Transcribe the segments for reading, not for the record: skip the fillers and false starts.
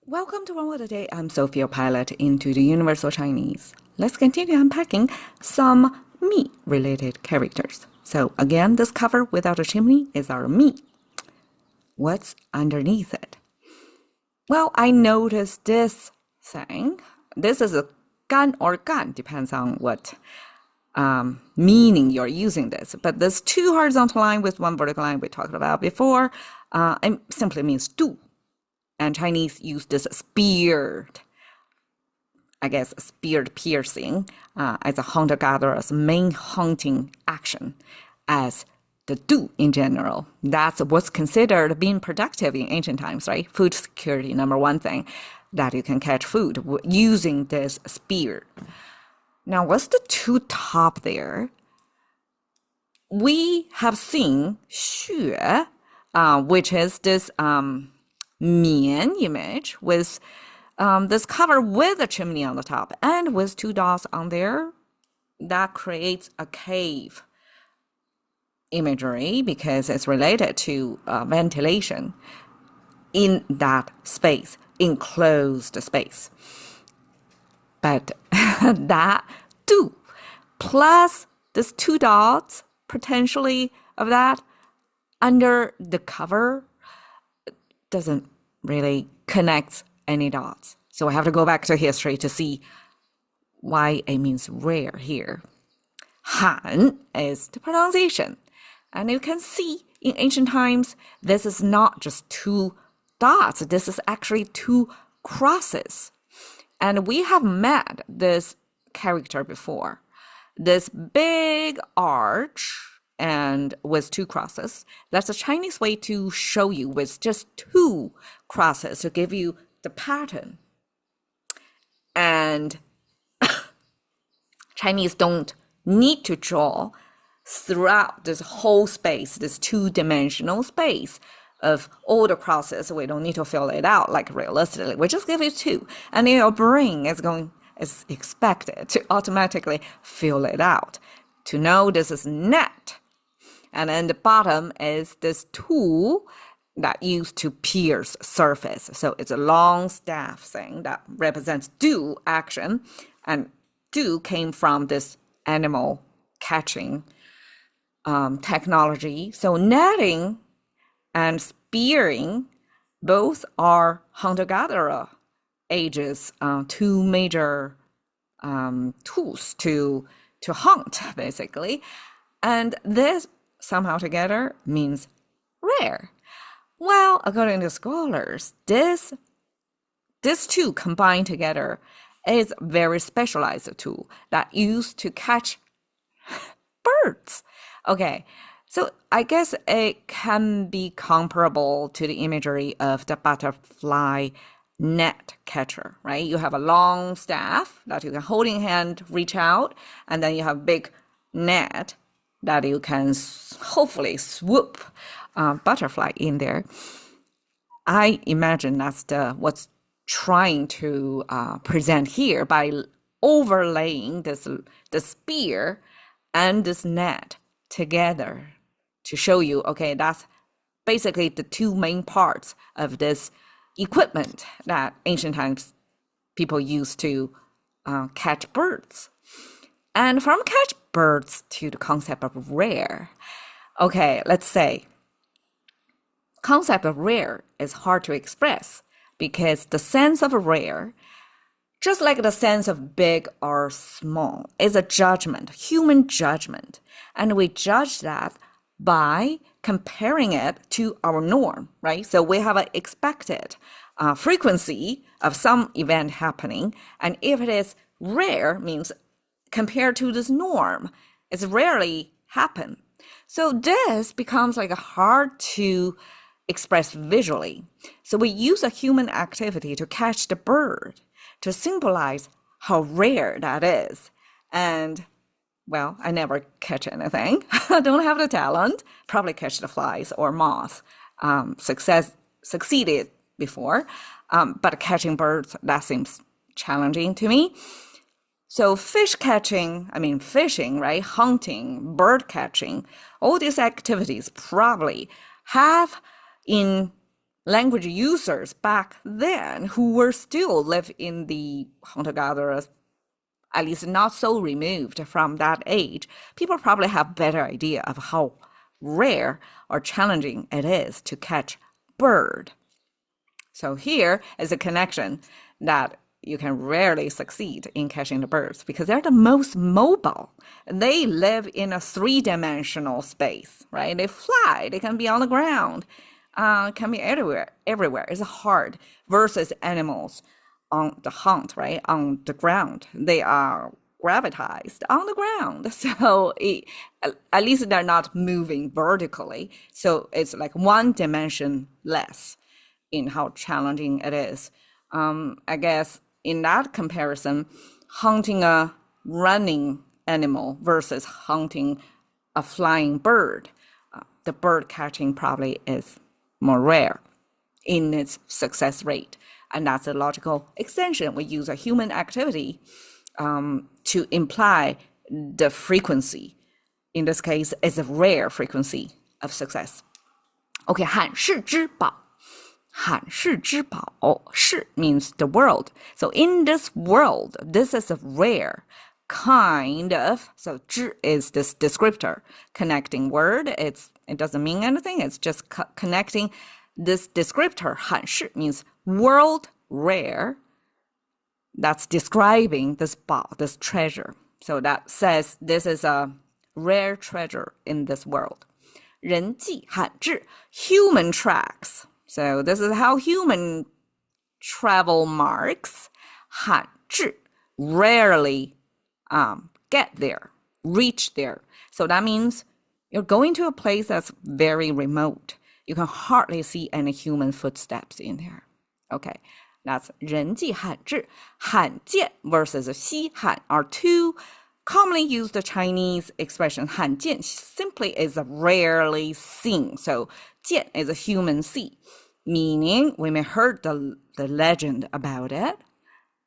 Welcome to One Word a Day. I'm Sophie, your pilot into the Universal Chinese. Let's continue unpacking some me-related characters. So again, this cover without a chimney is our me. What's underneath it? Well, I noticed this thing. This is a gan or gan, depends on what meaning you're using this. But there's two horizontal line with one vertical line we talked about before. It simply means do. And Chinese use this speared, speared piercing as a hunter-gatherer's main hunting action as the do in general. That's what's considered being productive in ancient times, right? Food security, number one thing, that you can catch food using this spear. Now, what's the two top there? We have seen 血, which is this mian image with this cover with a chimney on the top and with two dots on there. That creates a cave imagery because it's related to ventilation in that space, enclosed space. But that do plus this two dots potentially of that under the cover doesn't really connect any dots. So I have to go back to history to see why it means rare here. Han is the pronunciation. And you can see in ancient times, this is not just two dots. This is actually two crosses. And we have met this character before. This big arch and with two crosses. That's a Chinese way to show you with just two crosses to give you the pattern. And Chinese don't need to draw throughout this whole space, this two-dimensional space of all the crosses. We don't need to fill it out like realistically. We just give it two. And your brain is expected to automatically fill it out to know this is net. And then the bottom is this tool that used to pierce surface. So it's a long staff thing that represents do action. And do came from this animal catching technology. So netting and spearing both are hunter-gatherer ages, two major tools to hunt, basically. And this somehow together means rare. Well, according to scholars, this two combined together is a very specialized tool that used to catch birds. Okay, so I guess it can be comparable to the imagery of the butterfly net catcher, right? You have a long staff that you can hold in hand, reach out, and then you have a big net that you can hopefully swoop butterfly in there. I imagine that's what's trying to present here by overlaying the spear and this net together to show you, okay, that's basically the two main parts of this equipment that ancient times people used to catch birds. And from catch birds to the concept of rare. Okay, let's say concept of rare is hard to express because the sense of rare, just like the sense of big or small, is a judgment, human judgment. And we judge that by comparing it to our norm, right? So we have an expected frequency of some event happening. And if it is rare, means compared to this norm, it's rarely happen. So this becomes like hard to express visually. So we use a human activity to catch the bird to symbolize how rare that is. And well, I never catch anything. I don't have the talent. Probably catch the flies or moths. Succeeded before. But catching birds, that seems challenging to me. So fishing, right? Hunting, bird catching, all these activities probably have in language users back then who were still live in the hunter-gatherer, at least not so removed from that age, people probably have better idea of how rare or challenging it is to catch bird. So here is a connection that you can rarely succeed in catching the birds because they're the most mobile. They live in a three-dimensional space, right? They fly, they can be on the ground, can be everywhere. It's hard versus animals on the hunt, right? On the ground. They are gravitized on the ground. So at least they're not moving vertically. So it's like one dimension less in how challenging it is. I guess in that comparison, hunting a running animal versus hunting a flying bird, the bird catching probably is more rare in its success rate. And that's a logical extension. We use a human activity to imply the frequency. In this case, it's a rare frequency of success. Okay, 汉室之宝。汉室之宝，室 means the world. So in this world, this is a rare kind of, so 之 is this descriptor, connecting word. It doesn't mean anything. It's just connecting this descriptor. 汉室 means world rare. That's describing this 宝, this treasure. So that says this is a rare treasure in this world. 人迹罕至, human tracks. So this is how human travel marks. 罕至, rarely get there, reach there. So that means you're going to a place that's very remote. You can hardly see any human footsteps in there. Okay, that's 人迹罕至. 罕见 versus 稀罕 are two commonly used Chinese expression. 罕见 simply is rarely seen. So 见 is a human see, meaning we may heard the legend about it,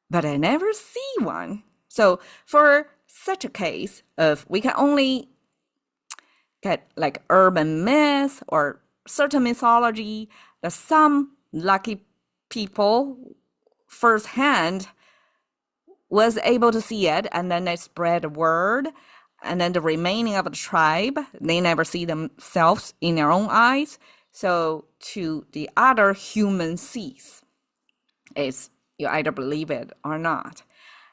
but I never see one. So for such a case of we can only get like urban myth or certain mythology that some lucky people firsthand was able to see it, and then they spread the word, and then the remaining of the tribe, they never see themselves in their own eyes. So to the other human sees, it's you either believe it or not.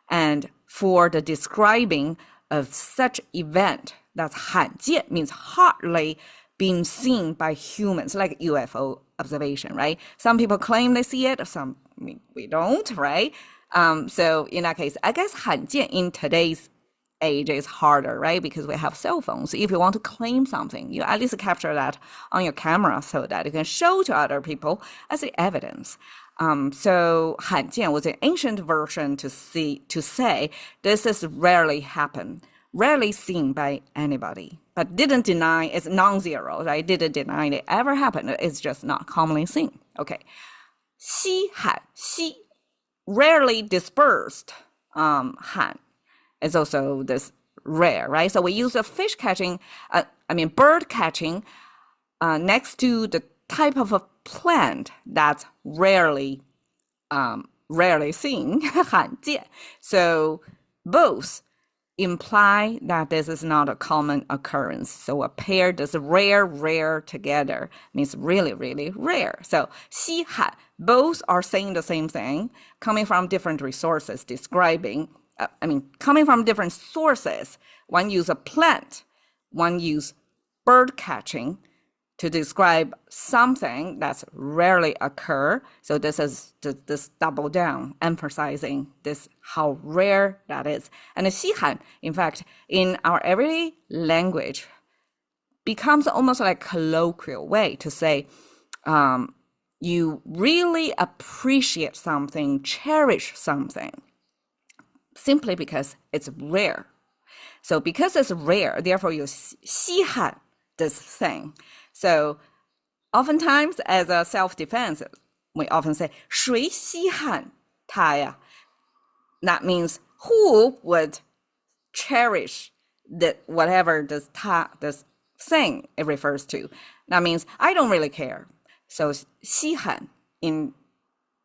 And for the describing of such event, that's 罕见 means hardly being seen by humans, like UFO observation, right? Some people claim they see it, some we don't, right? So in that case, I guess 罕见 in today's age is harder, right? Because we have cell phones. If you want to claim something, you at least capture that on your camera so that you can show to other people as the evidence. So 罕见 was an ancient version to say this is rarely happen, rarely seen by anybody, but didn't deny it's non-zero, right? Didn't deny it ever happened. It's just not commonly seen. Okay. 稀罕, 稀, rarely dispersed. 罕 is also this rare, right? So we use a fish catching, bird catching next to the type of a plant that's rarely seen, 罕见. So both imply that this is not a common occurrence. So a pair that's rare together means really, really rare. So 稀罕, both are saying the same thing, coming from different resources, describing, coming from different sources. One use a plant, one use bird catching to describe something that's rarely occur. So this is this double down, emphasizing this how rare that is. And the 稀罕, in fact, in our everyday language, becomes almost like a colloquial way to say you really appreciate something, cherish something, simply because it's rare. So because it's rare, therefore you 稀罕 this thing. So oftentimes as a self-defense, we often say 谁稀罕它呀? That means who would cherish whatever this thing it refers to. That means I don't really care. So 稀罕 in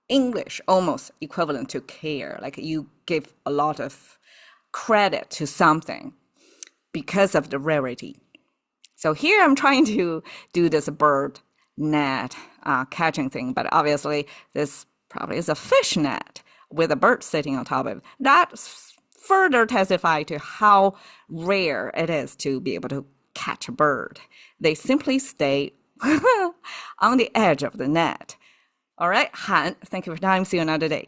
English almost equivalent to care, like you give a lot of credit to something because of the rarity. So here I'm trying to do this bird net catching thing, but obviously this probably is a fish net with a bird sitting on top of it. That further testify to how rare it is to be able to catch a bird. They simply stay on the edge of the net. All right, Han, thank you for your time. See you another day.